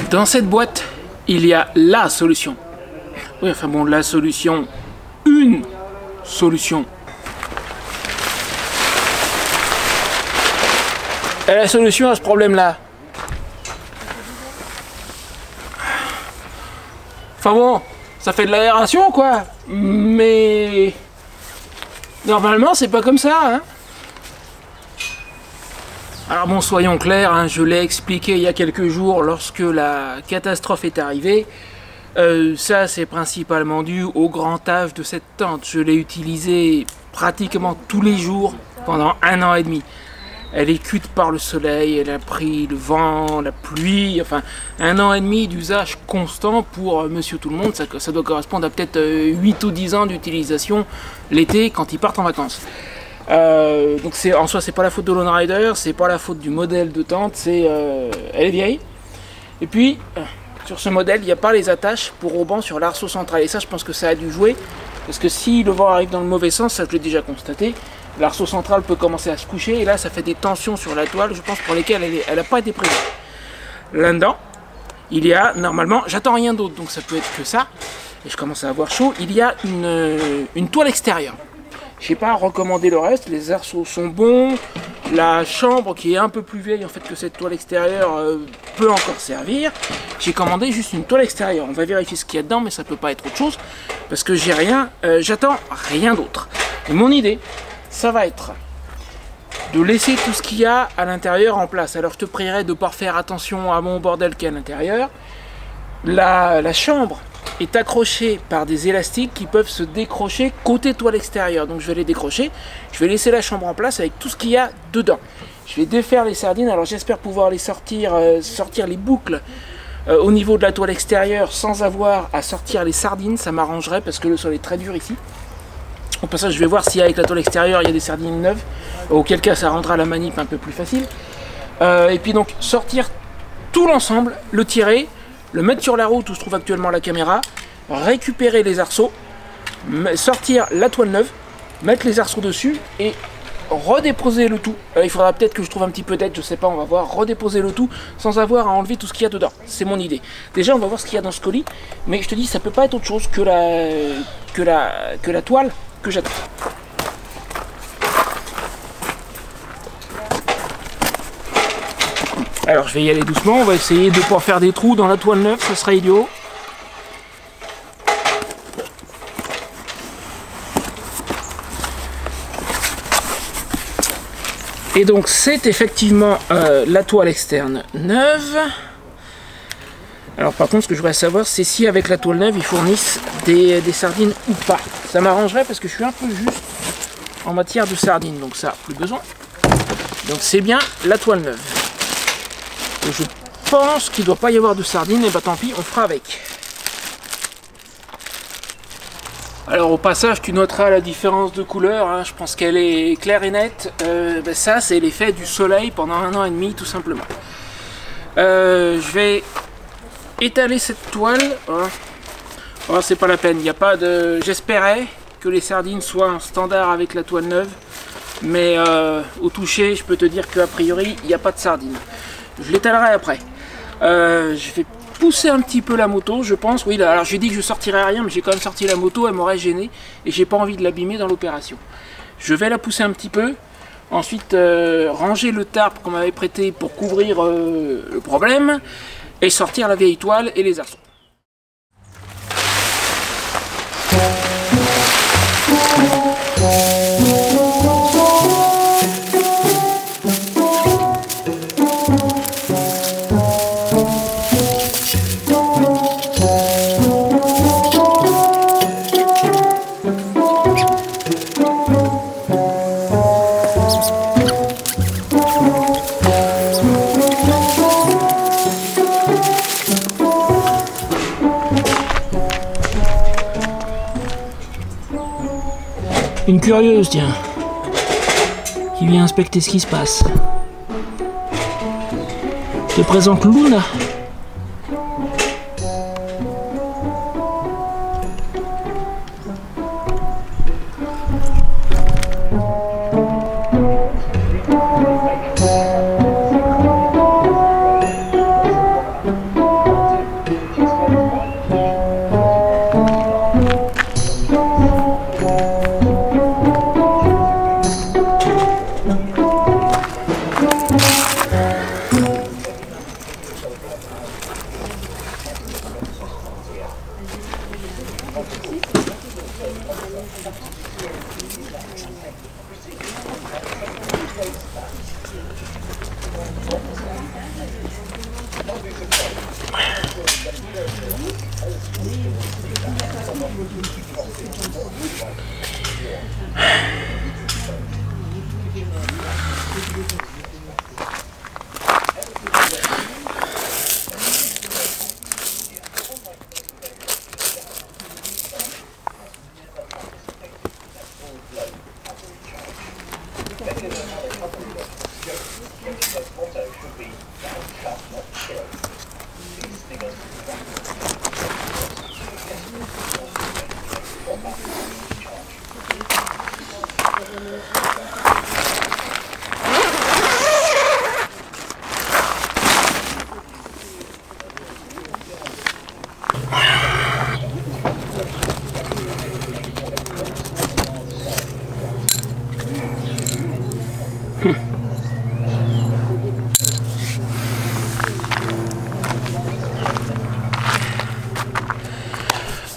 Dans cette boîte, il y a la solution. Oui, enfin bon, la solution, une solution. Et la solution à ce problème-là. Enfin bon, ça fait de l'aération quoi, mais normalement c'est pas comme ça, hein. Alors bon, soyons clairs, hein, je l'ai expliqué il y a quelques jours lorsque la catastrophe est arrivée. Ça c'est principalement dû au grand âge de cette tente. Je l'ai utilisée pratiquement tous les jours pendant 1 an et demi. Elle est cuite par le soleil, elle a pris le vent, la pluie, enfin 1 an et demi d'usage constant pour monsieur tout le monde. Ça doit correspondre à peut-être 8 ou 10 ans d'utilisation l'été quand ils partent en vacances. Donc en soi c'est pas la faute de Lone Rider, c'est pas la faute du modèle de tente, elle est vieille. Et puis sur ce modèle il n'y a pas les attaches pour haubans sur l'arceau central, et ça je pense que ça a dû jouer, parce que si le vent arrive dans le mauvais sens, ça je l'ai déjà constaté, l'arceau central peut commencer à se coucher et là ça fait des tensions sur la toile, je pense, pour lesquelles elle n'a pas été prévue. Là-dedans il y a normalement, j'attends rien d'autre donc ça peut être que ça, et je commence à avoir chaud, il y a une toile extérieure. Je n'ai pas recommandé le reste, les arceaux sont bons, la chambre qui est un peu plus vieille en fait que cette toile extérieure peut encore servir. J'ai commandé juste une toile extérieure, on va vérifier ce qu'il y a dedans, mais ça peut pas être autre chose, parce que j'ai rien, j'attends rien d'autre. Et mon idée, ça va être de laisser tout ce qu'il y a à l'intérieur en place. Alors je te prierai de ne pas faire attention à mon bordel qui est à l'intérieur. La chambre est accrochée par des élastiques qui peuvent se décrocher côté toile extérieure. Donc je vais les décrocher, je vais laisser la chambre en place avec tout ce qu'il y a dedans. Je vais défaire les sardines, alors j'espère pouvoir les sortir les boucles au niveau de la toile extérieure sans avoir à sortir les sardines. Ça m'arrangerait parce que le sol est très dur ici. Au passage, je vais voir si avec la toile extérieure il y a des sardines neuves, auquel cas ça rendra la manip un peu plus facile. Et puis donc sortir tout l'ensemble, le tirer, le mettre sur la route où se trouve actuellement la caméra, récupérer les arceaux, sortir la toile neuve, mettre les arceaux dessus et redéposer le tout. Il faudra peut-être que je trouve un petit peu d'aide, je sais pas, on va voir, redéposer le tout sans avoir à enlever tout ce qu'il y a dedans. C'est mon idée. Déjà on va voir ce qu'il y a dans ce colis, mais je te dis ça peut pas être autre chose que la toile que j'attends. Alors je vais y aller doucement, on va essayer de ne pas faire des trous dans la toile neuve, ça serait idiot. Et donc c'est effectivement la toile externe neuve. Alors par contre ce que je voudrais savoir c'est si avec la toile neuve ils fournissent des sardines ou pas. Ça m'arrangerait parce que je suis un peu juste en matière de sardines, donc ça plus besoin. Donc c'est bien la toile neuve. Et je pense qu'il ne doit pas y avoir de sardines, et bah tant pis, on fera avec. Alors au passage tu noteras la différence de couleur, hein, je pense qu'elle est claire et nette. Ça c'est l'effet du soleil pendant 1 an et demi tout simplement. Je vais étaler cette toile. Oh, c'est pas la peine, il n'y a pas de. J'espérais que les sardines soient en standard avec la toile neuve, mais au toucher je peux te dire qu'a priori il n'y a pas de sardines. Je l'étalerai après. Je vais pousser un petit peu la moto, je pense. Oui, alors j'ai dit que je sortirais rien, mais j'ai quand même sorti la moto, elle m'aurait gêné et j'ai pas envie de l'abîmer dans l'opération. Je vais la pousser un petit peu. Ensuite, ranger le tarp qu'on m'avait prêté pour couvrir le problème et sortir la vieille toile et les arceaux. Une curieuse, tiens, qui vient inspecter ce qui se passe. Je te présente Luna.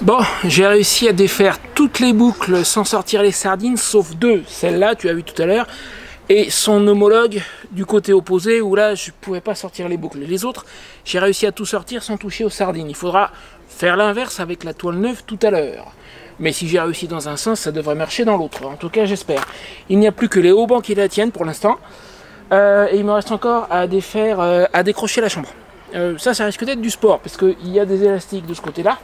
Bon, j'ai réussi à défaire toutes les boucles sans sortir les sardines, sauf deux. Celle-là, tu as vu tout à l'heure, et son homologue du côté opposé, où là, je ne pouvais pas sortir les boucles. Les autres, j'ai réussi à tout sortir sans toucher aux sardines. Il faudra faire l'inverse avec la toile neuve tout à l'heure. Mais si j'ai réussi dans un sens, ça devrait marcher dans l'autre. En tout cas, j'espère. Il n'y a plus que les haubans qui la tiennent pour l'instant. Et il me reste encore à défaire, à décrocher la chambre. Ça risque d'être du sport, parce qu'il y a des élastiques de ce côté-là.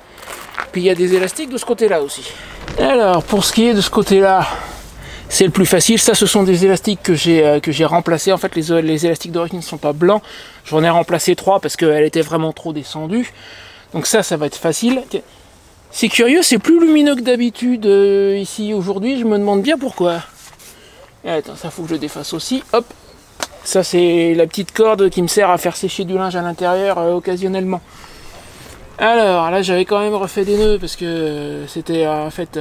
Puis il y a des élastiques de ce côté-là aussi. Alors, pour ce qui est de ce côté-là, c'est le plus facile. Ça, ce sont des élastiques que j'ai remplacés. En fait, les élastiques d'origine ne sont pas blancs. J'en ai remplacé 3 parce qu'elle était vraiment trop descendue. Donc ça va être facile. C'est curieux, c'est plus lumineux que d'habitude ici aujourd'hui. Je me demande bien pourquoi. Attends, ça faut que je le défasse aussi. Hop. Ça, c'est la petite corde qui me sert à faire sécher du linge à l'intérieur occasionnellement. Alors, là, j'avais quand même refait des nœuds parce que c'était en fait...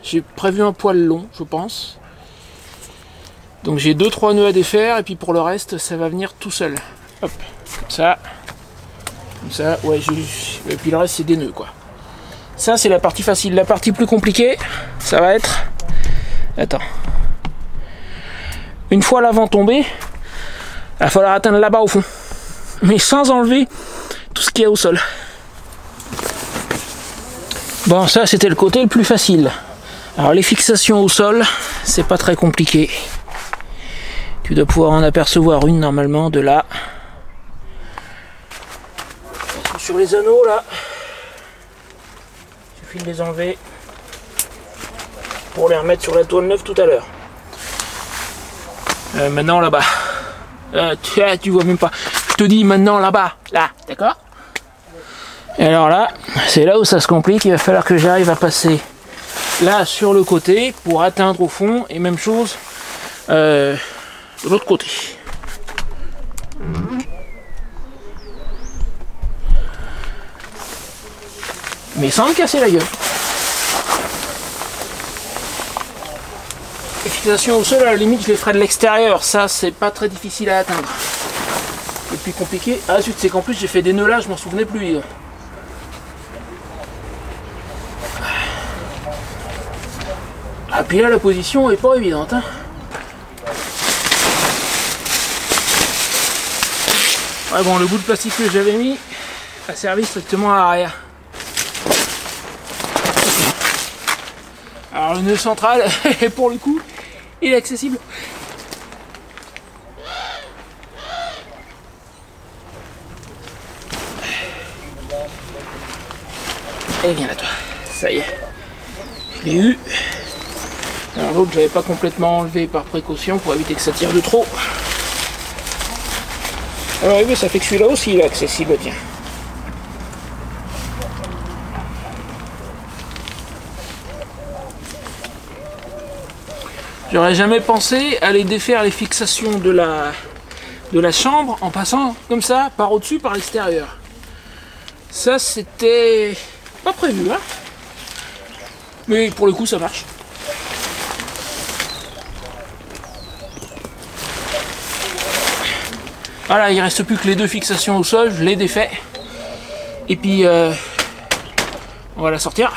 j'ai prévu un poil long, je pense. Donc j'ai 2-3 nœuds à défaire et puis pour le reste, ça va venir tout seul. Hop, comme ça. Comme ça, ouais, et puis le reste, c'est des nœuds, quoi. Ça, c'est la partie facile. La partie plus compliquée, ça va être... Attends. Une fois l'avant tombé, il va falloir atteindre là-bas au fond. Mais sans enlever tout ce qu'il y a au sol. Bon, ça, c'était le côté le plus facile. Alors, les fixations au sol, c'est pas très compliqué. Tu dois pouvoir en apercevoir une, normalement, de là. Sur les anneaux, là. Il suffit de les enlever pour les remettre sur la toile neuve tout à l'heure. Maintenant, là-bas. Tu vois même pas. Je te dis maintenant, là-bas. Là, d'accord ? Et alors là, c'est là où ça se complique. Il va falloir que j'arrive à passer là sur le côté pour atteindre au fond. Et même chose de l'autre côté. Mais sans me casser la gueule. Les fixations au sol, à la limite, je les ferai de l'extérieur. Ça, c'est pas très difficile à atteindre. Le plus compliqué... Ah zut, c'est qu'en plus, j'ai fait des nœuds là, je m'en souvenais plus. Ah, puis là, la position est pas évidente. Hein. Ouais, bon, le bout de plastique que j'avais mis a servi strictement à rien. Alors, le nœud central, pour le coup, il est accessible. Et viens là, toi. Ça y est. Je l'ai eu. Alors l'autre, je l'avais pas complètement enlevé par précaution pour éviter que ça tire de trop. Alors oui, ça fait que celui-là aussi il est accessible, tiens. J'aurais jamais pensé aller défaire les fixations de la chambre en passant comme ça, par au-dessus, par l'extérieur. Ça, c'était pas prévu, hein. Mais pour le coup, ça marche. Voilà, il reste plus que les deux fixations au sol, je les défais. Et puis on va la sortir.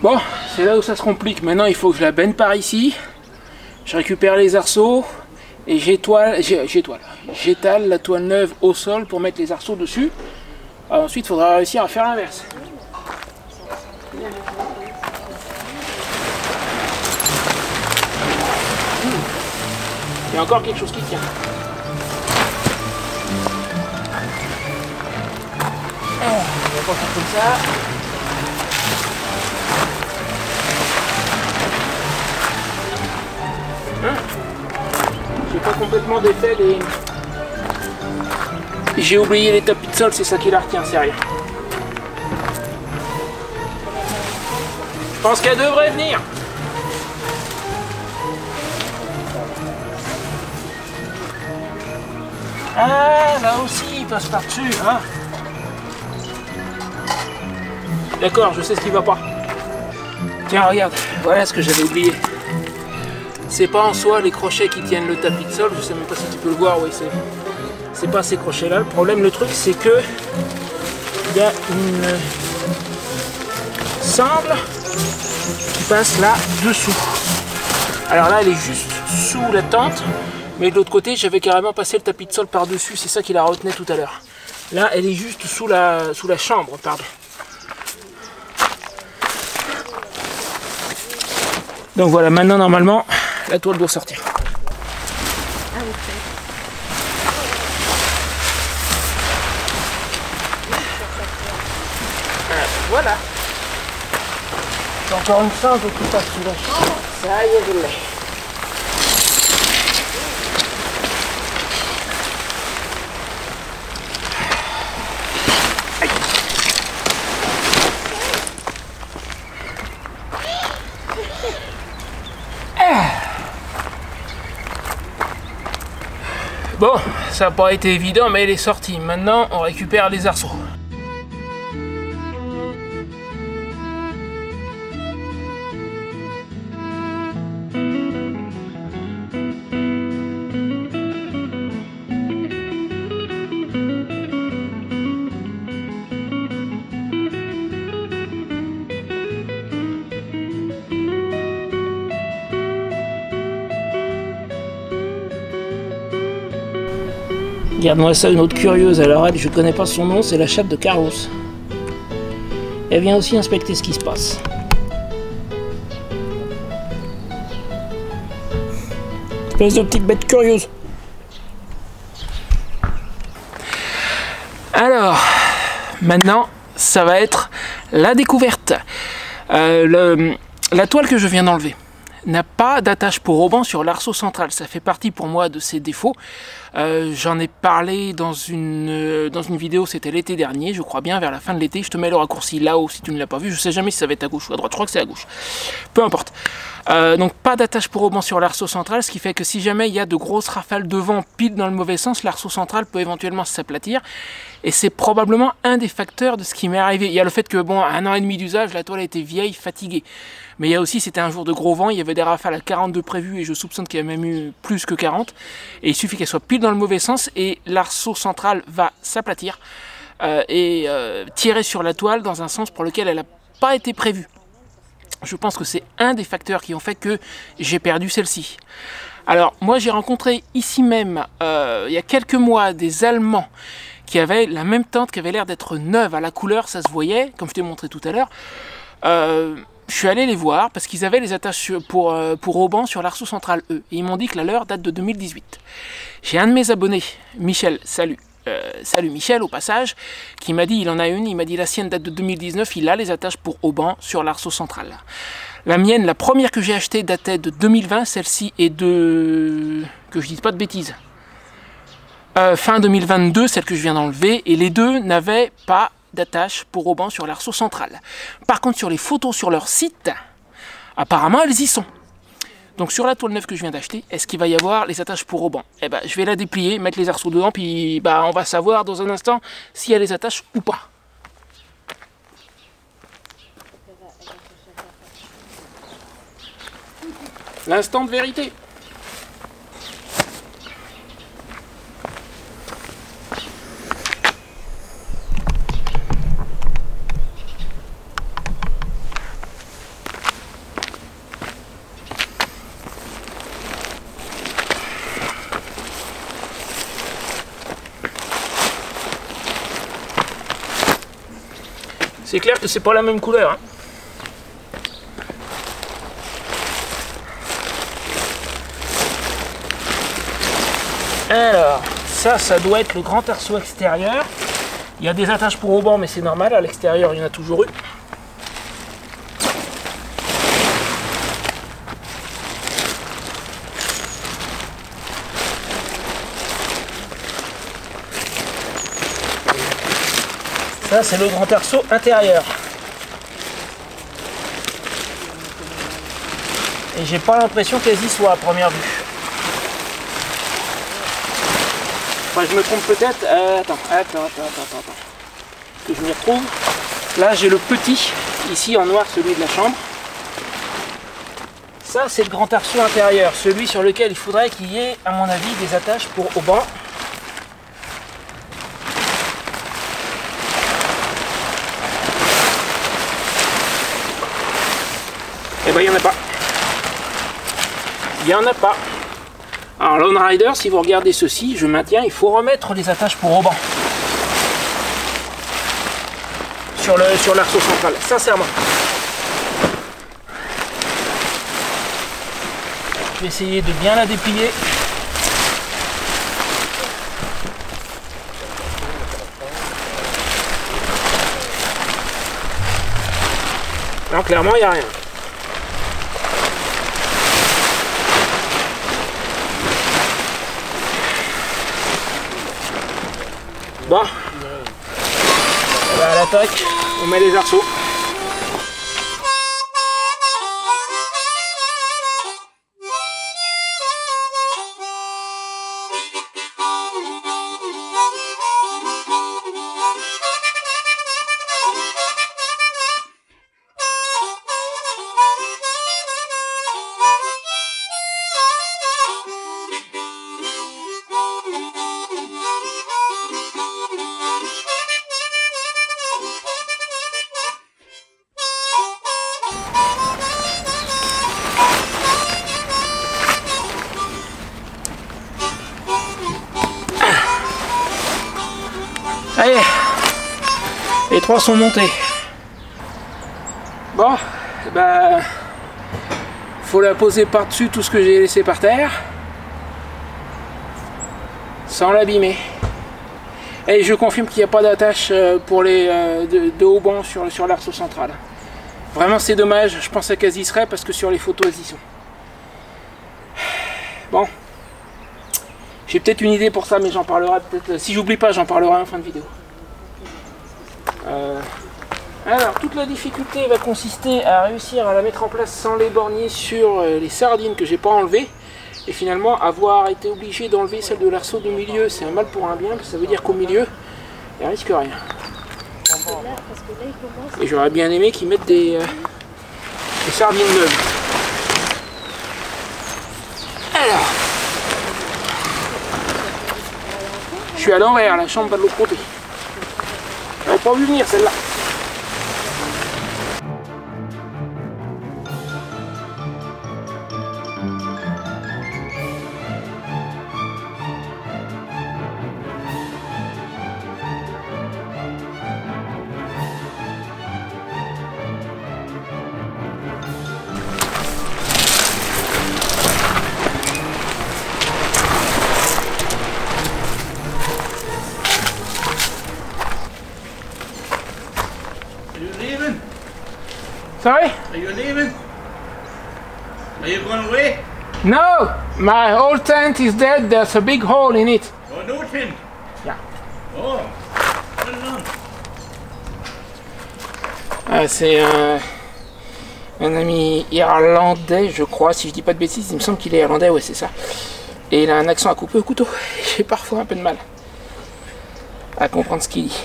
Bon, c'est là où ça se complique. Maintenant, il faut que je la baigne par ici. Je récupère les arceaux et j'étale la toile neuve au sol pour mettre les arceaux dessus. Alors, ensuite, il faudra réussir à faire l'inverse. Il y a encore quelque chose qui tient. On va pas faire comme ça. J'ai pas complètement défait les... J'ai oublié les tapis de sol, c'est ça qui la retient, c'est rien. Je pense qu'elle devrait venir. Ah, là aussi, il passe par-dessus, hein. D'accord, je sais ce qui va pas. Tiens, regarde, voilà ce que j'avais oublié. C'est pas en soi les crochets qui tiennent le tapis de sol, je sais même pas si tu peux le voir, oui, c'est pas ces crochets là. Le problème, le truc, c'est que il y a une sangle qui passe là dessous. Alors là, elle est juste sous la tente, mais de l'autre côté, j'avais carrément passé le tapis de sol par dessus, c'est ça qui la retenait tout à l'heure. Là, elle est juste sous la chambre, pardon. Donc voilà, maintenant normalement la toile doit sortir. Voilà. Encore une sangle qui passe sous la chambre. Ça y est, je l'ai. Bon, ça n'a pas été évident, mais elle est sortie. Maintenant, on récupère les arceaux. Regarde-moi ça, une autre curieuse. Alors elle, je connais pas son nom, c'est la chatte de Carlos. Elle vient aussi inspecter ce qui se passe. Espèce de petite bête curieuse. Alors, maintenant, ça va être la découverte. La toile que je viens d'enlever n'a pas d'attache pour auban sur l'arceau central. Ça fait partie pour moi de ses défauts. J'en ai parlé dans une vidéo, c'était l'été dernier, je crois bien, vers la fin de l'été. Je te mets le raccourci là-haut si tu ne l'as pas vu. Je sais jamais si ça va être à gauche ou à droite. Je crois que c'est à gauche. Peu importe. Donc pas d'attache pour auban sur l'arceau central, ce qui fait que si jamais il y a de grosses rafales de vent pile dans le mauvais sens, l'arceau central peut éventuellement s'aplatir. Et c'est probablement un des facteurs de ce qui m'est arrivé. Il y a le fait que, bon, à 1 an et demi d'usage, la toile était vieille, fatiguée. Mais il y a aussi, c'était un jour de gros vent, il y avait des rafales à 42 prévues et je soupçonne qu'il y a même eu plus que 40. Et il suffit qu'elle soit pile dans le mauvais sens et l'arceau central va s'aplatir et tirer sur la toile dans un sens pour lequel elle n'a pas été prévue. Je pense que c'est un des facteurs qui ont fait que j'ai perdu celle-ci. Alors, moi j'ai rencontré ici même, il y a quelques mois, des Allemands qui avaient la même tente, qui avait l'air d'être neuve à la couleur, ça se voyait, comme je t'ai montré tout à l'heure. Je suis allé les voir parce qu'ils avaient les attaches pour auban sur l'arceau central E. Et ils m'ont dit que la leur date de 2018. J'ai un de mes abonnés, Michel, salut Michel au passage, qui m'a dit, il en a une, il m'a dit la sienne date de 2019, il a les attaches pour auban sur l'arceau central. La mienne, la première que j'ai achetée datait de 2020, celle-ci est de... que je dise pas de bêtises. Fin 2022, celle que je viens d'enlever, et les deux n'avaient pas d'attache pour haubans sur l'arceau central. Par contre, sur les photos sur leur site, apparemment elles y sont. Donc sur la toile neuve que je viens d'acheter, est-ce qu'il va y avoir les attaches pour haubans? Eh ben, je vais la déplier, mettre les arceaux dedans, puis bah, on va savoir dans un instant s'il y a les attaches ou pas. L'instant de vérité. C'est clair que c'est pas la même couleur. Hein. Alors, ça doit être le grand arceau extérieur. Il y a des attaches pour haubans, mais c'est normal, à l'extérieur il y en a toujours eu. Ça, c'est le grand arceau intérieur. Et j'ai pas l'impression qu'elles y soient à première vue. Enfin, je me trompe peut-être. Attends. Que je m'y retrouve. Là, j'ai le petit, ici en noir, celui de la chambre. Ça, c'est le grand arceau intérieur, celui sur lequel il faudrait qu'il y ait, à mon avis, des attaches pour haubans. Eh ben, il n'y en a pas. Il n'y en a pas. Alors, Lone Rider, si vous regardez ceci, je maintiens, il faut remettre les attaches pour haubans. Sur l'arceau central, sincèrement. Je vais essayer de bien la déplier. Non, clairement, il n'y a rien. Bon, à l'attaque, on met les arceaux. Allez, les trois sont montés. Bon, bah, faut la poser par-dessus tout ce que j'ai laissé par terre, sans l'abîmer. Et je confirme qu'il n'y a pas d'attache pour les de haubans sur l'arceau central. Vraiment, c'est dommage. Je pensais qu'elles y seraient parce que sur les photos, elles y sont. Bon. J'ai peut-être une idée pour ça, mais j'en parlerai peut-être. Si j'oublie pas, j'en parlerai en fin de vidéo. Alors, toute la difficulté va consister à réussir à la mettre en place sans les borniers sur les sardines que j'ai pas enlevées. Et finalement, avoir été obligé d'enlever celle de l'arceau du milieu, c'est un mal pour un bien, parce que ça veut dire qu'au milieu, il ne risque rien. Et j'aurais bien aimé qu'ils mettent des sardines neuves. Alors. Je suis à l'envers, la chambre va de l'autre côté. J'avais pas vu venir celle-là. Sorry? Are you leaving? Are you going away? No, my whole tent is dead. There's a big hole in it. Oh, no tent. Yeah. Oh, well done. C'est un ami irlandais, je crois, si je dis pas de bêtises. Il me semble qu'il est irlandais, ouais, c'est ça. Et il a un accent à couper au couteau. J'ai parfois un peu de mal à comprendre ce qu'il dit.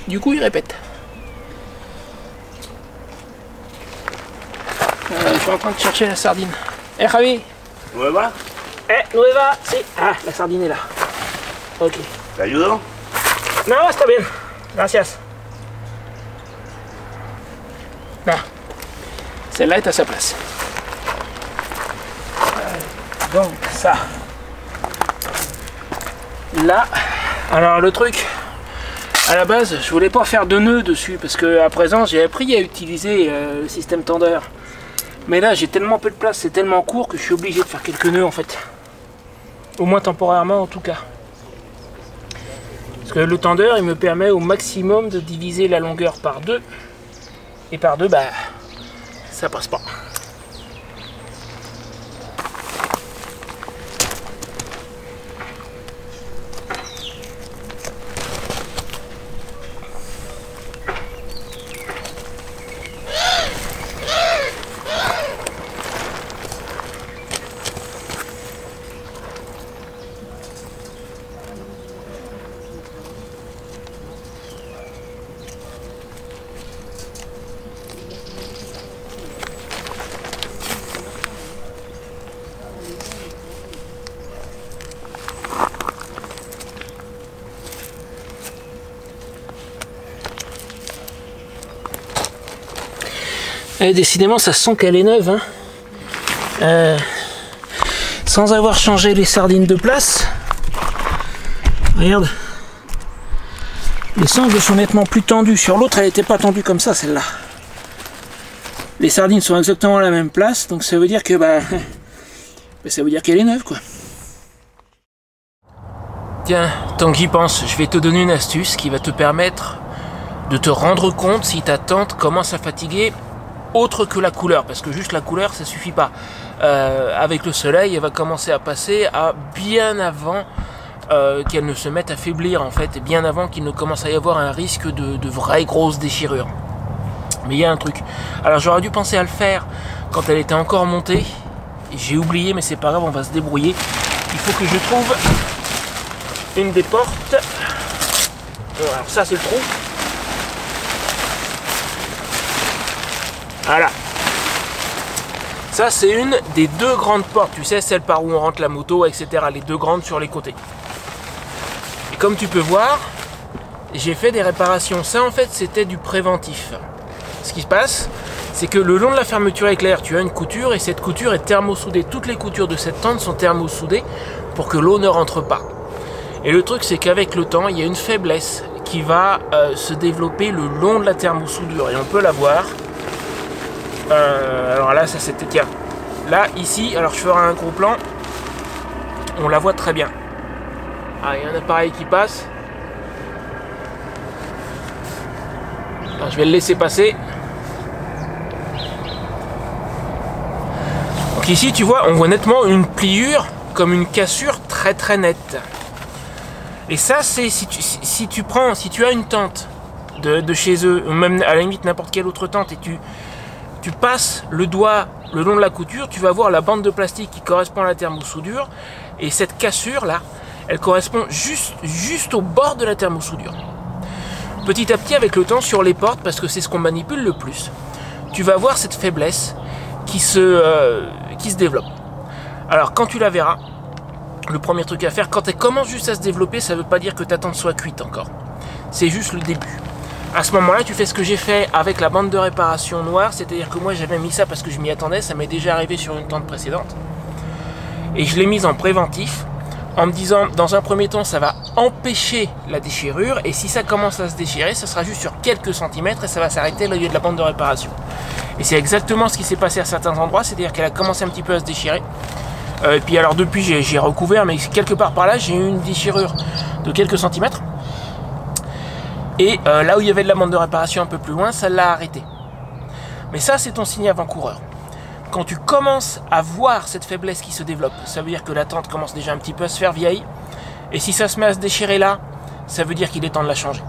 Du coup, il répète. Je suis en train de chercher la sardine. Eh, Javi. ¿Nueva? Nueva, si. Ah, la sardine est là. Ok. ¿Te ayudo? No, está bien. Gracias. Là. Celle-là est à sa place. Donc, ça. Là. Alors, le truc, à la base, je voulais pas faire de nœuds dessus parce que à présent, j'ai appris à utiliser le système tendeur. Mais là, j'ai tellement peu de place, c'est tellement court que je suis obligé de faire quelques nœuds en fait. Au moins temporairement en tout cas. Parce que le tendeur, il me permet au maximum de diviser la longueur par 2. Et par 2, bah, ça passe pas. Et décidément, ça sent qu'elle est neuve. Hein. Sans avoir changé les sardines de place. Regarde. Les sangles sont nettement plus tendues. Sur l'autre, elle n'était pas tendue comme ça, celle-là. Les sardines sont exactement à la même place. Donc ça veut dire que ça veut dire qu'elle est neuve, quoi. Tiens, tant que j'y pense, je vais te donner une astuce qui va te permettre de te rendre compte si ta tente commence à fatiguer autre que la couleur, parce que juste la couleur ça suffit pas. Avec le soleil, elle va commencer à passer à bien avant qu'elle ne se mette à faiblir en fait, et bien avant qu'il ne commence à y avoir un risque de vraies grosses déchirures. Mais il y a un truc, alors j'aurais dû penser à le faire quand elle était encore montée, j'ai oublié, mais c'est pas grave, on va se débrouiller. Il faut que je trouve une des portes. Alors ça c'est le trou. Voilà. Ça c'est une des deux grandes portes, tu sais, celle par où on rentre la moto, etc. Les deux grandes sur les côtés. Et comme tu peux voir, j'ai fait des réparations. Ça en fait c'était du préventif. Ce qui se passe, c'est que le long de la fermeture éclair, tu as une couture et cette couture est thermosoudée. Toutes les coutures de cette tente sont thermosoudées pour que l'eau ne rentre pas. Et le truc c'est qu'avec le temps, il y a une faiblesse qui va se développer le long de la thermosoudure et on peut la voir. Alors là, ça c'était, tiens, là, ici, alors je ferai un gros plan, on la voit très bien. Ah, il y a un appareil qui passe. Alors, je vais le laisser passer. Donc ici, tu vois, on voit nettement une pliure, comme une cassure très très nette. Et ça, c'est si tu as une tente de chez eux, ou même à la limite n'importe quelle autre tente, et tu passes le doigt le long de la couture, tu vas voir la bande de plastique qui correspond à la thermosoudure, et cette cassure là, elle correspond juste au bord de la thermosoudure. Petit à petit avec le temps sur les portes, parce que c'est ce qu'on manipule le plus, tu vas voir cette faiblesse qui se développe. Alors quand tu la verras, le premier truc à faire, quand elle commence juste à se développer, ça ne veut pas dire que ta tente soit cuite encore. C'est juste le début. À ce moment-là, tu fais ce que j'ai fait avec la bande de réparation noire, c'est-à-dire que moi j'avais mis ça parce que je m'y attendais, ça m'est déjà arrivé sur une tente précédente. Et je l'ai mise en préventif, en me disant, dans un premier temps, ça va empêcher la déchirure, et si ça commence à se déchirer, ça sera juste sur quelques centimètres et ça va s'arrêter là au lieu de la bande de réparation. Et c'est exactement ce qui s'est passé à certains endroits, c'est-à-dire qu'elle a commencé un petit peu à se déchirer. Et puis alors depuis, j'ai recouvert, mais quelque part par là, j'ai eu une déchirure de quelques centimètres. Et là où il y avait de la bande de réparation un peu plus loin, ça l'a arrêté. Mais ça, c'est ton signe avant-coureur. quand tu commences à voir cette faiblesse qui se développe, ça veut dire que la tente commence déjà un petit peu à se faire vieille. Et si ça se met à se déchirer là, ça veut dire qu'il est temps de la changer.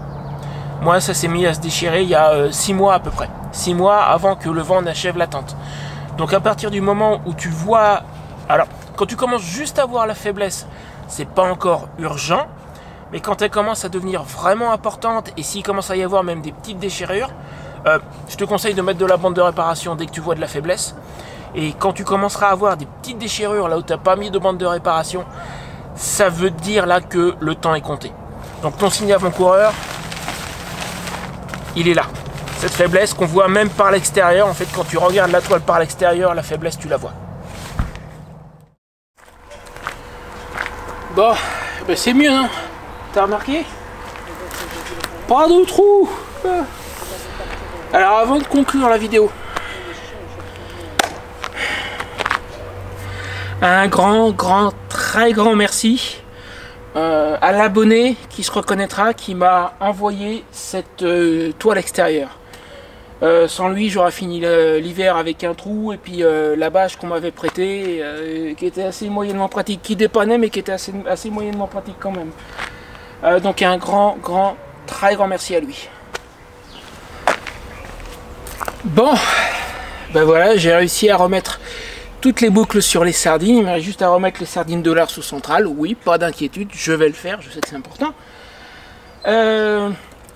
Moi, ça s'est mis à se déchirer il y a 6 mois à peu près. 6 mois avant que le vent n'achève la tente. Donc à partir du moment où tu vois... Alors, quand tu commences juste à voir la faiblesse, c'est pas encore urgent. Mais quand elle commence à devenir vraiment importante, et s'il commence à y avoir même des petites déchirures, je te conseille de mettre de la bande de réparation dès que tu vois de la faiblesse. Et quand tu commenceras à avoir des petites déchirures là où tu n'as pas mis de bande de réparation, ça veut dire là que le temps est compté. Donc ton signe avant-coureur, il est là. Cette faiblesse qu'on voit même par l'extérieur, en fait quand tu regardes la toile par l'extérieur, la faiblesse tu la vois. Bon, ben c'est mieux, hein. T'as remarqué? Pas de trou. Alors avant de conclure la vidéo, un très grand merci à l'abonné qui se reconnaîtra, qui m'a envoyé cette toile extérieure. Sans lui, j'aurais fini l'hiver avec un trou et puis la bâche qu'on m'avait prêtée, qui était assez moyennement pratique, qui dépannait mais qui était assez moyennement pratique quand même. Donc un très grand merci à lui. Bon, ben voilà, j'ai réussi à remettre toutes les boucles sur les sardines. Il me reste juste à remettre les sardines de l'Arceau central. Oui, pas d'inquiétude, je vais le faire, je sais que c'est important.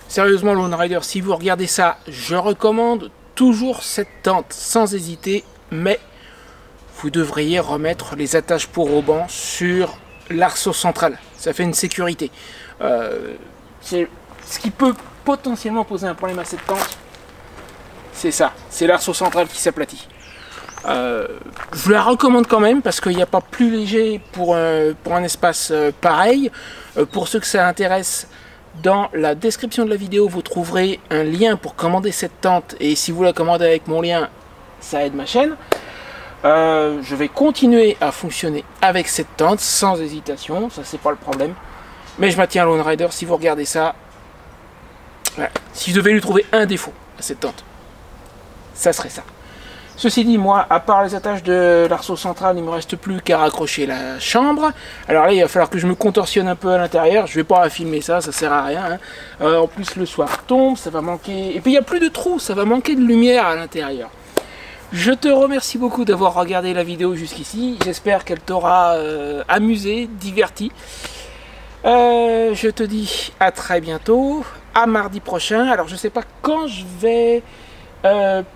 Sérieusement, Lone Rider, si vous regardez ça, je recommande toujours cette tente sans hésiter, mais vous devriez remettre les attaches pour haubans sur l'Arceau central. Ça fait une sécurité. C'est ce qui peut potentiellement poser un problème à cette tente. C'est ça, c'est l'Arceau central qui s'aplatit. Je la recommande quand même parce qu'il n'y a pas plus léger pour un espace pareil. Pour ceux que ça intéresse, dans la description de la vidéo, vous trouverez un lien pour commander cette tente. Et si vous la commandez avec mon lien, ça aide ma chaîne. Je vais continuer à fonctionner avec cette tente sans hésitation, ça c'est pas le problème. Mais je maintiens Lone Rider, si vous regardez ça, voilà. Si je devais lui trouver un défaut à cette tente, ça serait ça. Ceci dit, moi, à part les attaches de l'Arceau central, il ne me reste plus qu'à raccrocher la chambre. Alors là, il va falloir que je me contorsionne un peu à l'intérieur. Je ne vais pas filmer ça, ça sert à rien. Hein. En plus, le soir tombe, ça va manquer... Et puis, il n'y a plus de trous, ça va manquer de lumière à l'intérieur. Je te remercie beaucoup d'avoir regardé la vidéo jusqu'ici. J'espère qu'elle t'aura amusé, diverti. Je te dis à très bientôt, à mardi prochain. Alors, je ne sais pas quand je vais...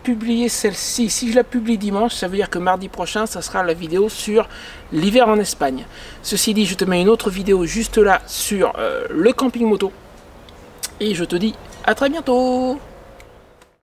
publier celle-ci. Si je la publie dimanche, ça veut dire que mardi prochain ça sera la vidéo sur l'hiver en Espagne. Ceci dit, je te mets une autre vidéo juste là sur le camping moto et je te dis à très bientôt.